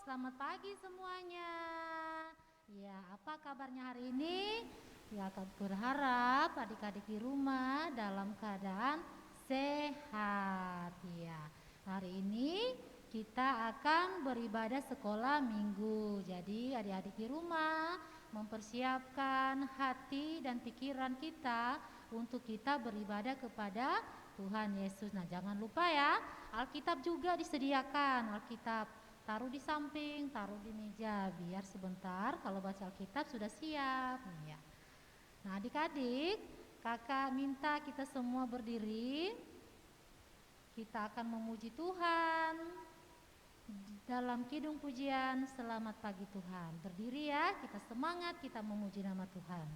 Selamat pagi semuanya. Ya, apa kabarnya hari ini? Ya, kami berharap adik-adik di rumah dalam keadaan sehat. Ya, hari ini kita akan beribadah sekolah minggu. Jadi adik-adik di rumah mempersiapkan hati dan pikiran kita untuk kita beribadah kepada Tuhan Yesus. Nah, jangan lupa ya, Alkitab juga disediakan. Alkitab taruh di samping, taruh di meja, biar sebentar kalau baca Alkitab sudah siap. Ya. Nah, adik-adik, kakak minta kita semua berdiri. Kita akan memuji Tuhan dalam kidung pujian Selamat Pagi Tuhan. Berdiri ya, kita semangat, kita memuji nama Tuhan.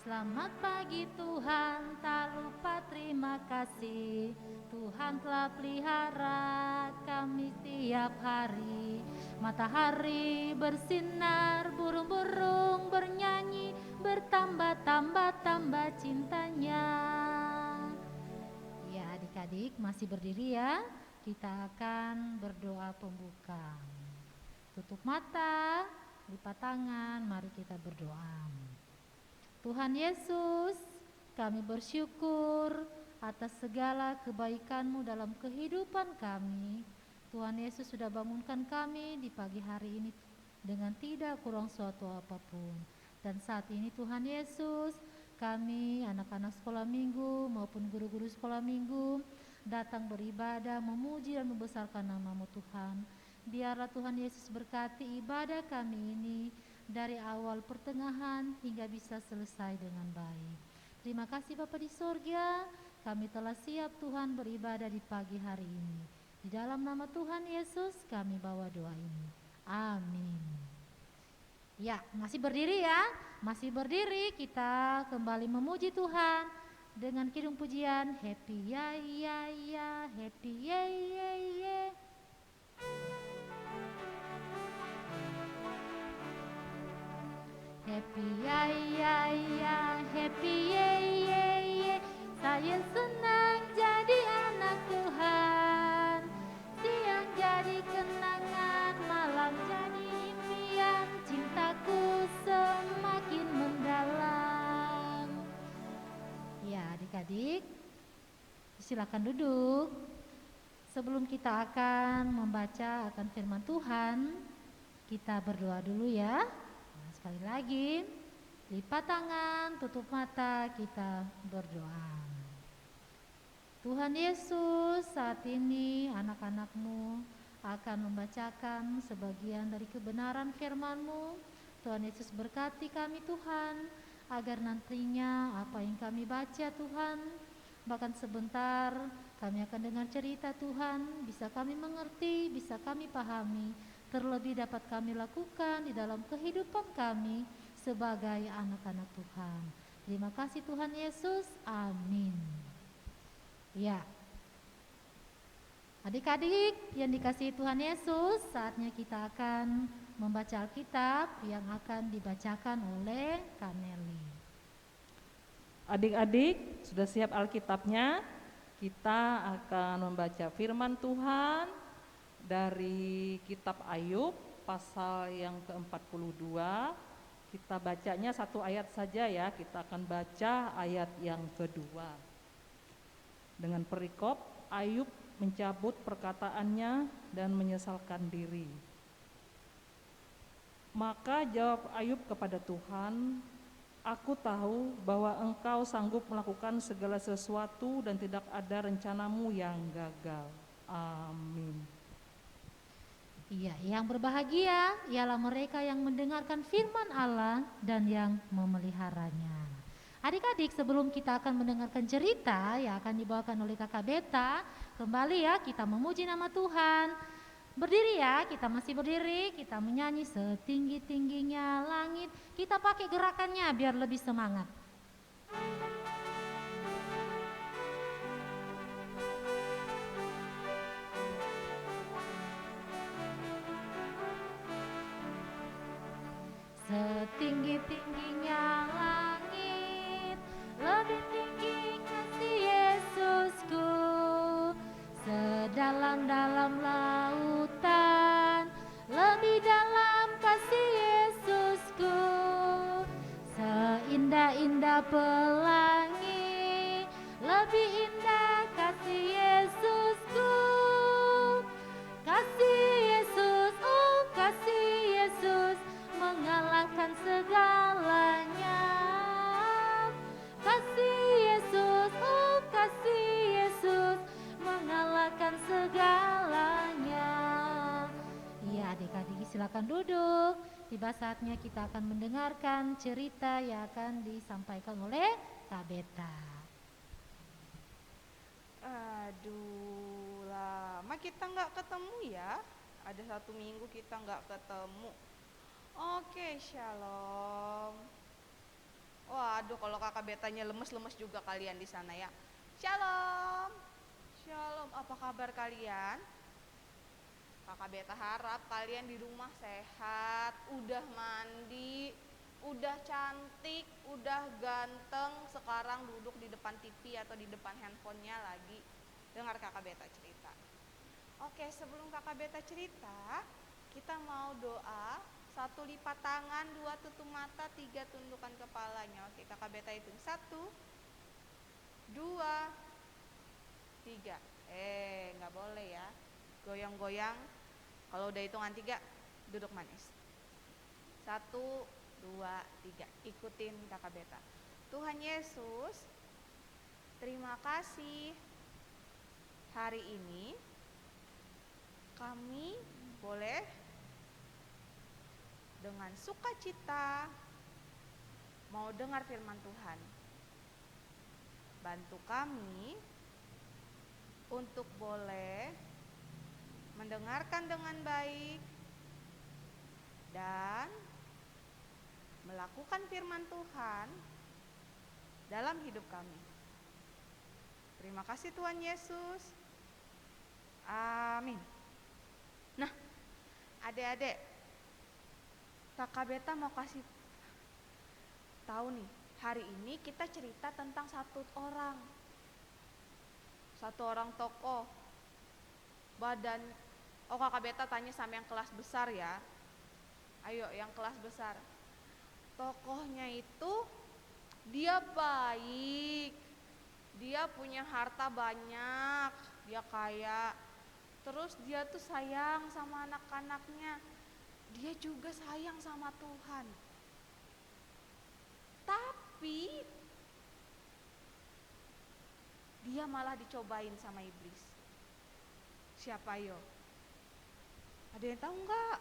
Selamat pagi Tuhan, tak lupa terima kasih. Tuhan telah pelihara kami setiap hari. Matahari bersinar, burung-burung bernyanyi, bertambah-tambah cintanya. Ya, adik-adik masih berdiri ya. Kita akan berdoa pembuka. Tutup mata, lipat tangan, mari kita berdoa. Tuhan Yesus, kami bersyukur atas segala kebaikan-Mu dalam kehidupan kami. Tuhan Yesus sudah bangunkan kami di pagi hari ini dengan tidak kurang suatu apapun. Dan saat ini Tuhan Yesus, kami anak-anak sekolah minggu maupun guru-guru sekolah minggu datang beribadah, memuji dan membesarkan nama-Mu Tuhan. Biarlah Tuhan Yesus berkati ibadah kami ini dari awal pertengahan hingga bisa selesai dengan baik. Terima kasih Bapa di sorga, kami telah siap Tuhan beribadah di pagi hari ini. Di dalam nama Tuhan Yesus kami bawa doa ini. Amin. Ya, masih berdiri ya, masih berdiri, kita kembali memuji Tuhan dengan kidung pujian Happy ya ya ya, Happy ya ya ya. Happy ya ya ya, happy ye ye ye. Saya senang jadi anak Tuhan. Siang jadi kenangan, malam jadi impian. Cintaku semakin mendalam. Ya, adik-adik, silakan duduk. Sebelum kita akan membaca akan firman Tuhan, kita berdoa dulu ya. Sekali lagi, lipat tangan, tutup mata, kita berdoa. Tuhan Yesus, saat ini anak-anak-Mu akan membacakan sebagian dari kebenaran firman-Mu. Tuhan Yesus berkati kami Tuhan, agar nantinya apa yang kami baca Tuhan, bahkan sebentar kami akan dengar cerita Tuhan, bisa kami mengerti, bisa kami pahami, terlebih dapat kami lakukan di dalam kehidupan kami sebagai anak-anak Tuhan. Terima kasih Tuhan Yesus, amin. Ya, adik-adik yang dikasihi Tuhan Yesus, saatnya kita akan membaca Alkitab yang akan dibacakan oleh Kak Nelly. Adik-adik sudah siap Alkitabnya? Kita akan membaca firman Tuhan dari kitab Ayub pasal yang ke-42. Kita bacanya satu ayat saja ya, kita akan baca ayat yang kedua. Dengan perikop, Ayub mencabut perkataannya dan menyesalkan diri. Maka jawab Ayub kepada Tuhan, "Aku tahu bahwa Engkau sanggup melakukan segala sesuatu dan tidak ada rencanamu yang gagal." Amin. Iya, yang berbahagia ialah mereka yang mendengarkan firman Allah dan yang memeliharanya. Adik-adik, sebelum kita akan mendengarkan cerita yang akan dibawakan oleh Kakak Beta, kembali ya kita memuji nama Tuhan. Berdiri ya, kita masih berdiri, kita menyanyi setinggi-tingginya langit. Kita pakai gerakannya biar lebih semangat. Setinggi-tingginya langit, lebih tinggi kasih Yesusku, sedalam-dalam lautan, lebih dalam kasih Yesusku, seindah-indah pelangi, lebih indah kasih Yesusku. Kasih Yesus, oh kasih Yesus, mengalahkan segalanya. Kasih Yesus, oh kasih Yesus, mengalahkan segalanya. Iya, adik-adik silakan duduk. Tiba saatnya kita akan mendengarkan cerita yang akan disampaikan oleh Kak Beta. Aduh, lama kita nggak ketemu ya. Ada 1 minggu kita nggak ketemu. Oke, shalom. Waduh, kalau kakak betanya lemes-lemes juga kalian di sana ya. Shalom, shalom. Apa kabar kalian? Kakak beta harap kalian di rumah sehat, udah mandi, udah cantik, udah ganteng. Sekarang duduk di depan TV atau di depan handphonenya lagi dengar kakak beta cerita. Oke, sebelum kakak beta cerita, kita mau doa. 1 lipat tangan, 2 tutup mata, 3 tundukkan kepalanya. Oke, kakak beta hitung 1, 2, 3. Nggak boleh ya, goyang-goyang. Kalau udah hitungan 3, duduk manis. 1, 2, 3. Ikutin kakak beta. Tuhan Yesus, terima kasih. Hari ini kami boleh dengan sukacita mau dengar firman Tuhan. Bantu kami untuk boleh mendengarkan dengan baik dan melakukan firman Tuhan dalam hidup kami. Terima kasih Tuhan Yesus. Amin. Nah, adik-adik, kakak beta mau kasih tahu nih, hari ini kita cerita tentang satu orang tokoh. Kakak beta tanya sama yang kelas besar ya. Ayo yang kelas besar. Tokohnya itu dia baik, dia punya harta banyak, dia kaya. Terus dia tuh sayang sama anak-anaknya. Dia juga sayang sama Tuhan. Tapi dia malah dicobain sama iblis. Siapa yo? Ada yang tahu enggak?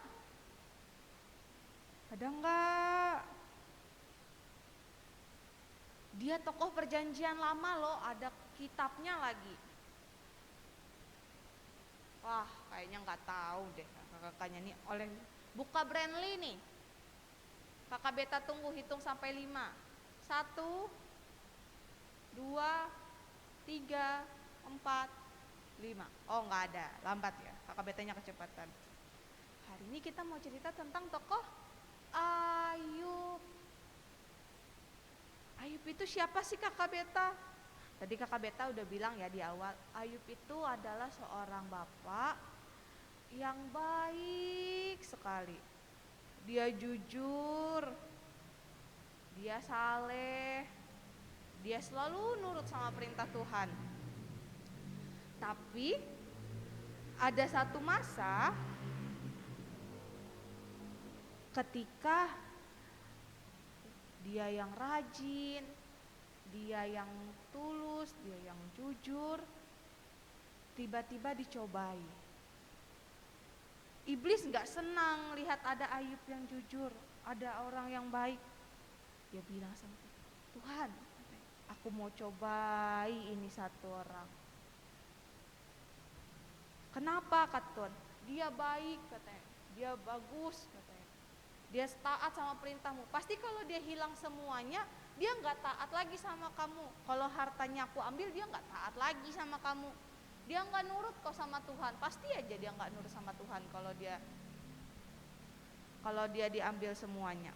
Ada enggak? Dia tokoh perjanjian lama loh, ada kitabnya lagi. Wah, kayaknya nggak tahu deh kakak-kakaknya nih. Oleh buka Brandly nih. Kakak beta tunggu, hitung sampai 5. 1, 2, 3, 4, 5. Oh, nggak ada, lambat ya. Kakak betanya kecepatan. Hari ini kita mau cerita tentang tokoh Ayub. Ayub itu siapa sih kakak beta? Tadi kakak beta udah bilang ya di awal, Ayub itu adalah seorang bapak yang baik sekali. Dia jujur, dia saleh, dia selalu nurut sama perintah Tuhan. Tapi ada satu masa ketika dia yang rajin, dia yang tulus, dia yang jujur, tiba-tiba dicobai. Iblis gak senang lihat ada Ayub yang jujur, ada orang yang baik. Dia bilang sama Tuhan, aku mau cobai ini satu orang. Kenapa kata Tuhan? Dia baik katanya, dia bagus katanya, dia taat sama perintahmu. Pasti kalau dia hilang semuanya, dia gak taat lagi sama kamu. Kalau hartanya aku ambil, dia gak taat lagi sama kamu. Dia gak nurut kok sama Tuhan. Pasti aja dia gak nurut sama Tuhan kalau dia diambil semuanya.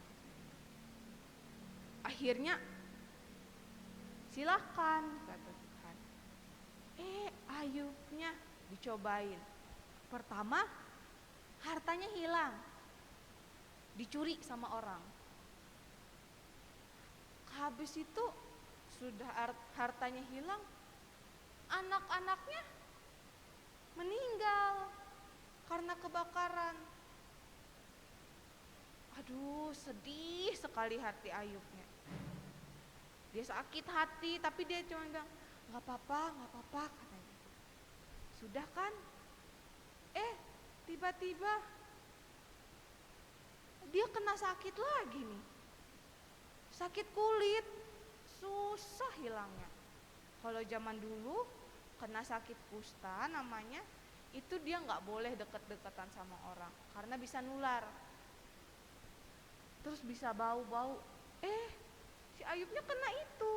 Akhirnya silahkan kata Tuhan. Ayubnya dicobain. Pertama, hartanya hilang, dicuri sama orang. Habis itu sudah hartanya hilang, anak-anaknya meninggal karena kebakaran. Aduh, sedih sekali hati Ayubnya. Dia sakit hati, tapi dia cuma bilang, nggak apa-apa katanya. Sudah kan? Tiba-tiba dia kena sakit lagi nih. Sakit kulit, susah hilangnya. Kalau zaman dulu kena sakit kusta namanya, itu dia nggak boleh deket-deketan sama orang karena bisa nular. Terus bisa bau-bau. Si Ayubnya kena itu.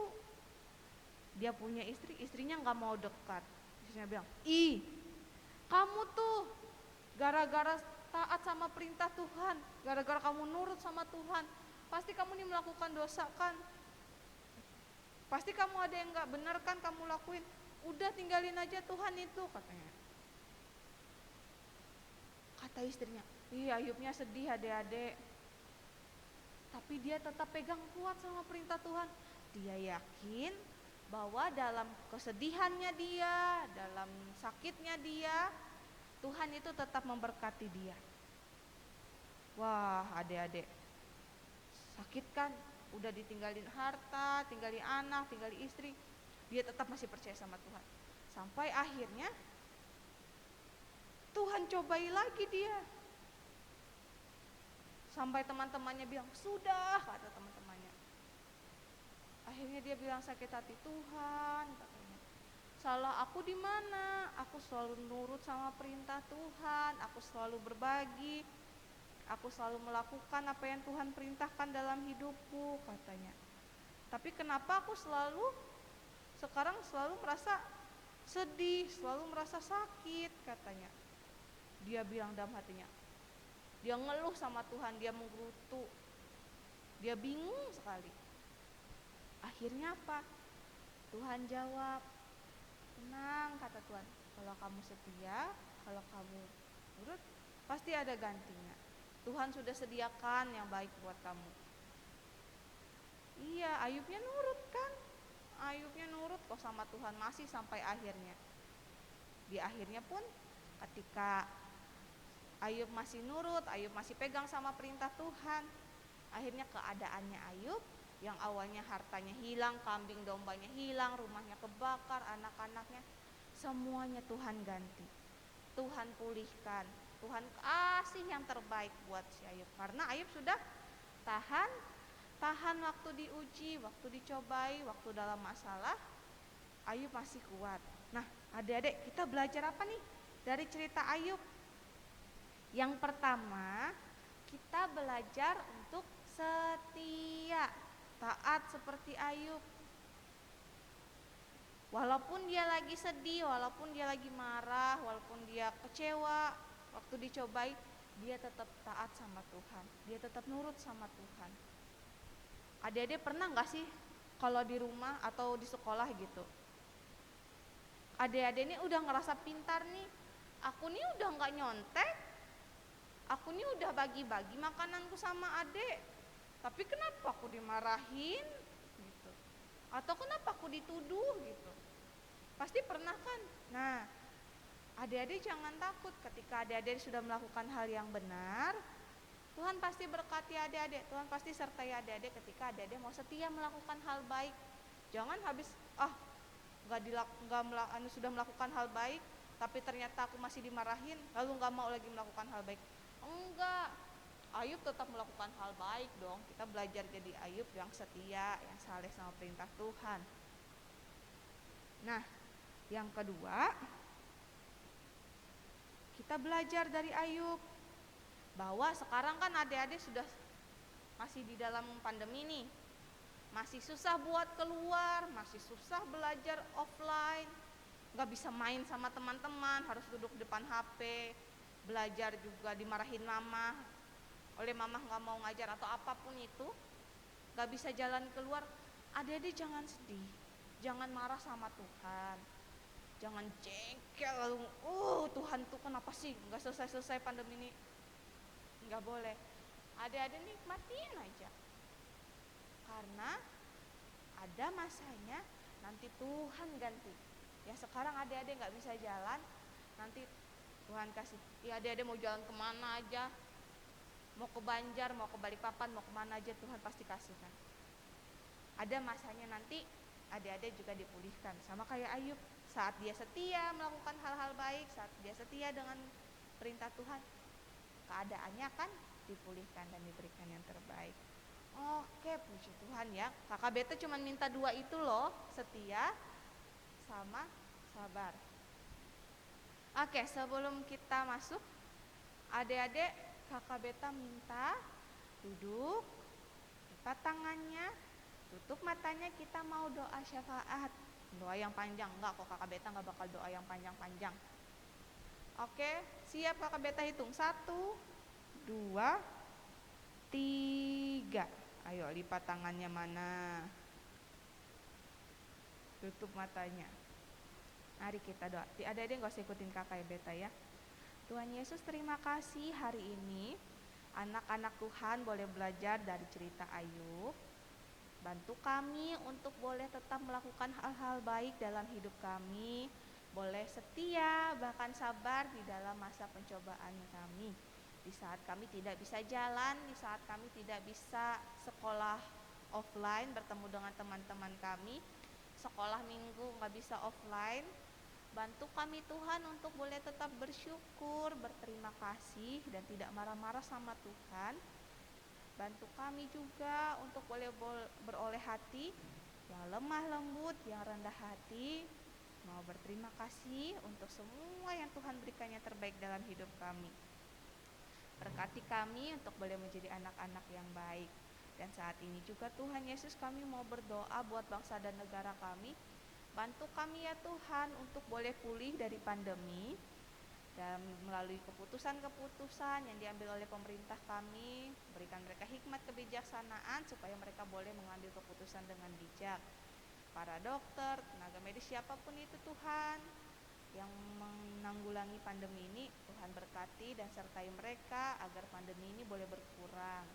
Dia punya istri, istrinya nggak mau dekat. Istrinya bilang, kamu tuh gara-gara taat sama perintah Tuhan, gara-gara kamu nurut sama Tuhan, pasti kamu nih melakukan dosa kan? Pasti kamu ada yang nggak benar kan kamu lakuin? Udah tinggalin aja Tuhan itu katanya. Kata istrinya, Ayubnya sedih adik-adik. Tapi dia tetap pegang kuat sama perintah Tuhan. Dia yakin bahwa dalam kesedihannya dia, dalam sakitnya dia, Tuhan itu tetap memberkati dia. Wah, adik-adik, sakit kan? Udah ditinggalin harta, tinggalin anak, tinggalin istri, dia tetap masih percaya sama Tuhan. Sampai akhirnya Tuhan cobai lagi dia. Sampai teman-temannya bilang, sudah, kata teman-temannya. Akhirnya dia bilang sakit hati, Tuhan, katanya, salah aku di mana? Aku selalu nurut sama perintah Tuhan, aku selalu berbagi, aku selalu melakukan apa yang Tuhan perintahkan dalam hidupku, katanya. Tapi kenapa aku sekarang selalu merasa sedih, selalu merasa sakit, katanya. Dia bilang dalam hatinya, dia ngeluh sama Tuhan, dia menggerutu, dia bingung sekali. Akhirnya apa? Tuhan jawab, tenang, kata Tuhan, kalau kamu setia, kalau kamu nurut, pasti ada gantinya. Tuhan sudah sediakan yang baik buat kamu. Iya, Ayubnya nurut kan? Ayubnya nurut kok sama Tuhan, masih sampai akhirnya. Di akhirnya pun ketika Ayub masih nurut, Ayub masih pegang sama perintah Tuhan, akhirnya keadaannya Ayub yang awalnya hartanya hilang, kambing dombanya hilang, rumahnya kebakar, anak-anaknya, semuanya Tuhan ganti, Tuhan pulihkan, Tuhan kasih yang terbaik buat si Ayub. Karena Ayub sudah tahan waktu diuji, waktu dicobai, waktu dalam masalah, Ayub masih kuat. Nah, adik-adik, kita belajar apa nih dari cerita Ayub? Yang pertama, kita belajar untuk setia, taat seperti Ayub. Walaupun dia lagi sedih, walaupun dia lagi marah, walaupun dia kecewa, waktu dicobai, dia tetap taat sama Tuhan, dia tetap nurut sama Tuhan. Adik-adik pernah gak sih kalau di rumah atau di sekolah gitu, adik-adik ini udah ngerasa pintar nih, aku nih udah gak nyontek, aku nih udah bagi-bagi makananku sama adik, tapi kenapa aku dimarahin gitu, atau kenapa aku dituduh gitu. Pasti pernah kan? Nah, adik-adik jangan takut ketika adik-adik sudah melakukan hal yang benar. Tuhan pasti berkati adik-adik, Tuhan pasti sertai adik-adik ketika adik-adik mau setia melakukan hal baik. Jangan habis sudah melakukan hal baik, tapi ternyata aku masih dimarahin, lalu gak mau lagi melakukan hal baik. Enggak, Ayub tetap melakukan hal baik dong. Kita belajar jadi Ayub yang setia, yang saleh sama perintah Tuhan. Nah, yang kedua, kita belajar dari Ayub bahwa sekarang kan adik-adik sudah masih di dalam pandemi nih, masih susah buat keluar, masih susah belajar offline, gak bisa main sama teman-teman, harus duduk depan HP, belajar juga dimarahin mama, oleh mama gak mau ngajar atau apapun itu, gak bisa jalan keluar. Adik-adik jangan sedih, Jangan marah sama Tuhan. Jangan jengkel lalu, Tuhan tuh kenapa sih nggak selesai-selesai pandemi ini? Nggak boleh. Adik-adik nikmatin aja. Karena ada masanya nanti Tuhan ganti. Yang sekarang adik-adik nggak bisa jalan, nanti Tuhan kasih. Ya adik-adik mau jalan kemana aja, mau ke Banjar, mau ke Balikpapan, mau kemana aja Tuhan pasti kasihkan. Ada masanya nanti adik-adik juga dipulihkan. Sama kayak Ayub, saat dia setia melakukan hal-hal baik, saat dia setia dengan perintah Tuhan, keadaannya kan dipulihkan dan diberikan yang terbaik. Oke, puji Tuhan ya. Kakak Beta cuma minta 2 itu loh, setia sama sabar. Oke, sebelum kita masuk, adik-adik kakak Beta minta duduk, lipat tangannya, tutup matanya, kita mau doa syafaat. Doa yang panjang, enggak kok kakak Beta enggak bakal doa yang panjang-panjang. Oke, siap kakak Beta hitung 1, 2, 3. Ayo lipat tangannya mana? Tutup matanya. Mari kita doa. Adik-adik gak usah ikutin kakak Beta ya. Tuhan Yesus, terima kasih hari ini anak-anak Tuhan boleh belajar dari cerita Ayub. Bantu kami untuk boleh tetap melakukan hal-hal baik dalam hidup kami, boleh setia bahkan sabar di dalam masa pencobaan kami. Di saat kami tidak bisa jalan, di saat kami tidak bisa sekolah offline bertemu dengan teman-teman kami, sekolah minggu gak bisa offline, bantu kami Tuhan untuk boleh tetap bersyukur, berterima kasih dan tidak marah-marah sama Tuhan. Bantu kami juga untuk boleh beroleh hati yang lemah lembut, yang rendah hati, mau berterima kasih untuk semua yang Tuhan berikan yang terbaik dalam hidup kami. Berkati kami untuk boleh menjadi anak-anak yang baik. Dan saat ini juga Tuhan Yesus, kami mau berdoa buat bangsa dan negara kami. Bantu kami ya Tuhan untuk boleh pulih dari pandemi, dan melalui keputusan-keputusan yang diambil oleh pemerintah kami, berikan mereka hikmat kebijaksanaan supaya mereka boleh mengambil keputusan dengan bijak. Para dokter, tenaga medis, siapapun itu Tuhan yang menanggulangi pandemi ini, Tuhan berkati dan sertai mereka agar pandemi ini boleh berkurang.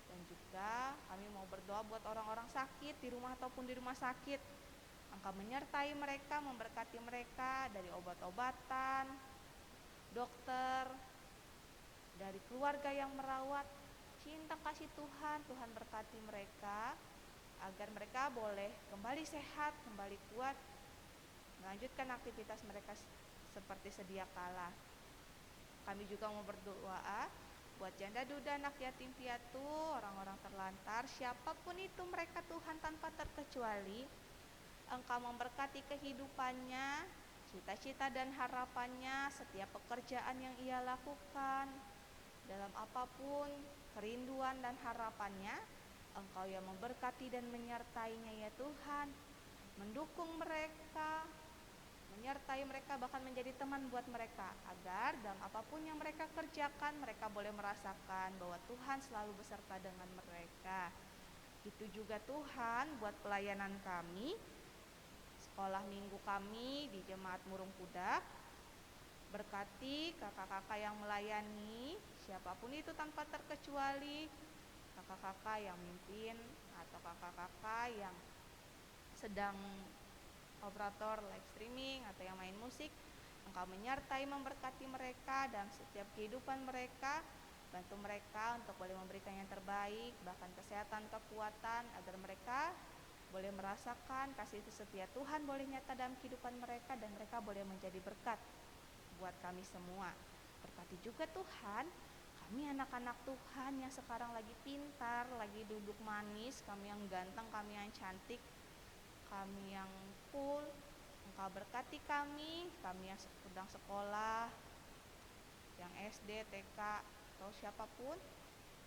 Dan juga kami mau berdoa buat orang-orang sakit di rumah ataupun di rumah sakit. Engkau menyertai mereka, memberkati mereka dari obat-obatan, dokter, dari keluarga yang merawat. Cinta kasih Tuhan, Tuhan berkati mereka agar mereka boleh kembali sehat, kembali kuat, melanjutkan aktivitas mereka seperti sedia kala. Kami juga mau berdoa buat janda duda, anak yatim piatu, orang-orang terlantar, siapapun itu mereka Tuhan tanpa terkecuali. Engkau memberkati kehidupannya, cita-cita dan harapannya, setiap pekerjaan yang ia lakukan, dalam apapun kerinduan dan harapannya, Engkau yang memberkati dan menyertainya ya Tuhan, mendukung mereka, menyertai mereka, bahkan menjadi teman buat mereka, agar dalam apapun yang mereka kerjakan, mereka boleh merasakan bahwa Tuhan selalu beserta dengan mereka. Itu juga Tuhan buat pelayanan kami, sekolah minggu kami di Jemaat Murung Kuda. Berkati kakak-kakak yang melayani, siapapun itu tanpa terkecuali, kakak-kakak yang mimpin atau kakak-kakak yang sedang operator live streaming atau yang main musik. Engkau menyertai, memberkati mereka dan setiap kehidupan mereka. Bantu mereka untuk boleh memberikan yang terbaik, bahkan kesehatan, kekuatan, agar mereka boleh merasakan kasih setia Tuhan boleh nyata dalam kehidupan mereka, dan mereka boleh menjadi berkat buat kami semua. Berkati juga Tuhan kami anak-anak Tuhan yang sekarang lagi pintar, lagi duduk manis, kami yang ganteng, kami yang cantik, kami yang cool. Engkau berkati kami yang sedang sekolah, yang SD, TK, atau siapapun,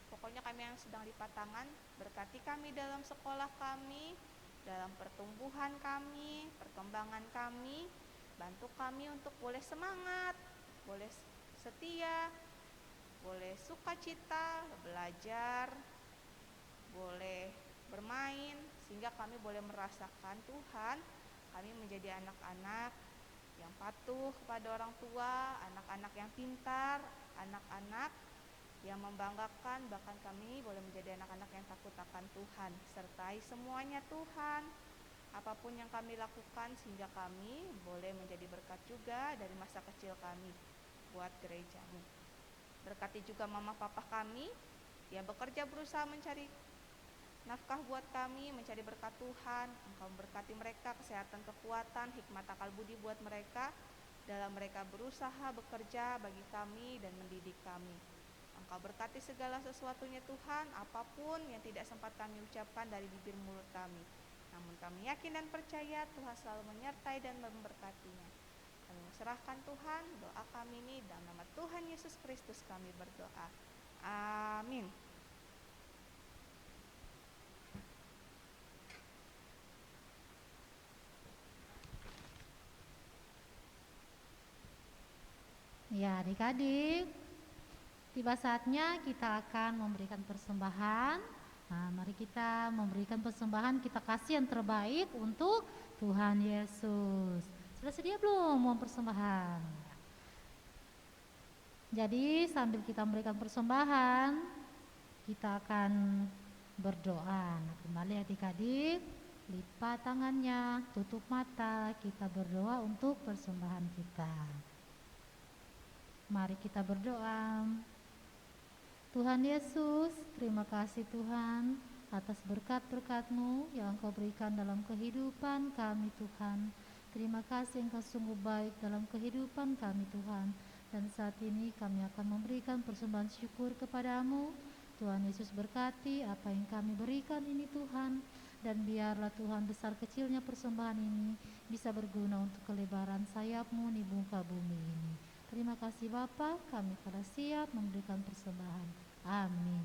pokoknya kami yang sedang lipat tangan. Berkati kami dalam sekolah kami, dalam pertumbuhan kami, perkembangan kami. Bantu kami untuk boleh semangat, boleh setia, boleh sukacita belajar, boleh bermain, sehingga sehingga kami boleh merasakan Tuhan, kami menjadi anak-anak yang patuh kepada orang tua, anak-anak yang pintar, anak-anak yang membanggakan, bahkan kami boleh menjadi anak-anak yang takut akan Tuhan. Sertai semuanya Tuhan, apapun yang kami lakukan, sehingga kami boleh menjadi berkat juga dari masa kecil kami buat gerejamu. Berkati juga mama papa kami yang bekerja berusaha mencari nafkah buat kami, mencari berkat Tuhan. Engkau berkati mereka, kesehatan, kekuatan, hikmat, akal budi buat mereka dalam mereka berusaha bekerja bagi kami dan mendidik kami. Engkau berkati segala sesuatunya Tuhan, apapun yang tidak sempat kami ucapkan dari bibir mulut kami. Namun kami yakin dan percaya Tuhan selalu menyertai dan memberkatinya. Kami serahkan Tuhan, doa kami ini dalam nama Tuhan Yesus Kristus kami berdoa. Amin. Ya, adik-adik, tiba saatnya kita akan memberikan persembahan. Nah, mari kita memberikan persembahan, kita kasih yang terbaik untuk Tuhan Yesus. Sudah sedia belum mau persembahan? Jadi sambil kita memberikan persembahan, kita akan berdoa. Nah, kembali adik-adik, lipat tangannya, tutup mata, kita berdoa untuk persembahan kita. Mari kita berdoa. Tuhan Yesus, terima kasih Tuhan atas berkat-berkat-Mu yang Engkau berikan dalam kehidupan kami Tuhan. Terima kasih Engkau sungguh baik dalam kehidupan kami Tuhan. Dan saat ini kami akan memberikan persembahan syukur kepadamu. Tuhan Yesus berkati apa yang kami berikan ini Tuhan. Dan biarlah Tuhan besar kecilnya persembahan ini bisa berguna untuk kelebaran sayap-Mu di muka bumi ini. Terima kasih Bapa, kami telah siap memberikan persembahan. Amin.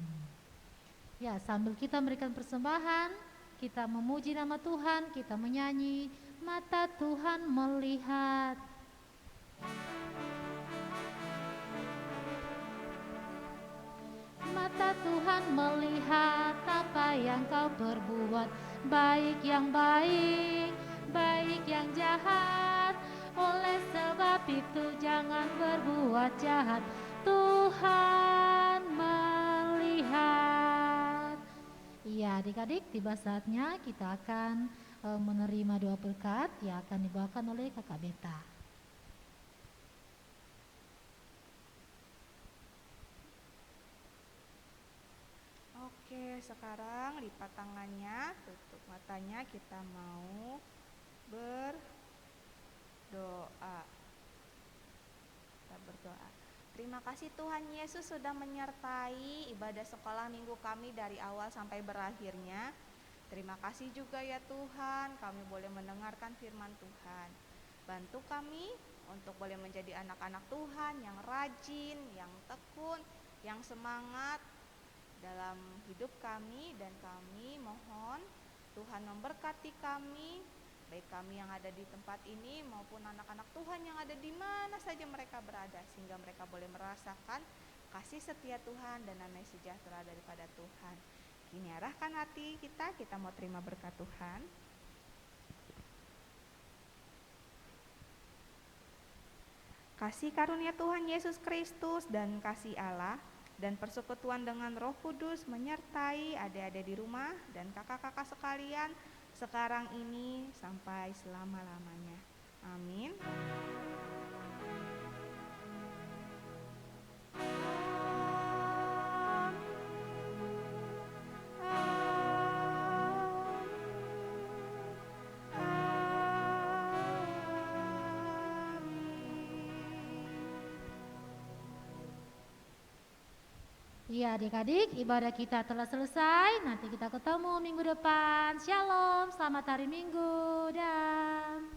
Ya, sambil kita memberikan persembahan, kita memuji nama Tuhan, kita menyanyi, mata Tuhan melihat. Mata Tuhan melihat apa yang kau perbuat, baik yang baik, baik yang jahat. Oleh sebab itu jangan berbuat jahat, Tuhan melihat. Iya adik-adik, tiba saatnya kita akan menerima doa berkat yang akan dibawakan oleh Kakak Beta. Oke, sekarang lipat tangannya, tutup matanya, kita mau berdoa. Kita berdoa. Terima kasih Tuhan Yesus sudah menyertai ibadah sekolah minggu kami dari awal sampai berakhirnya. Terima kasih juga ya Tuhan, kami boleh mendengarkan firman Tuhan. Bantu kami untuk boleh menjadi anak-anak Tuhan yang rajin, yang tekun, yang semangat dalam hidup kami. Dan kami mohon Tuhan memberkati kami, baik kami yang ada di tempat ini maupun anak-anak Tuhan yang ada di mana saja mereka berada, sehingga mereka boleh merasakan kasih setia Tuhan dan damai sejahtera daripada Tuhan. Kini arahkan hati kita mau terima berkat Tuhan. Kasih karunia Tuhan Yesus Kristus dan kasih Allah dan persekutuan dengan Roh Kudus menyertai adik-adik di rumah dan kakak-kakak sekalian sekarang ini sampai selama-lamanya. Amin. Iya adik-adik, ibadah kita telah selesai. Nanti kita ketemu minggu depan. Shalom, selamat hari Minggu. Dah.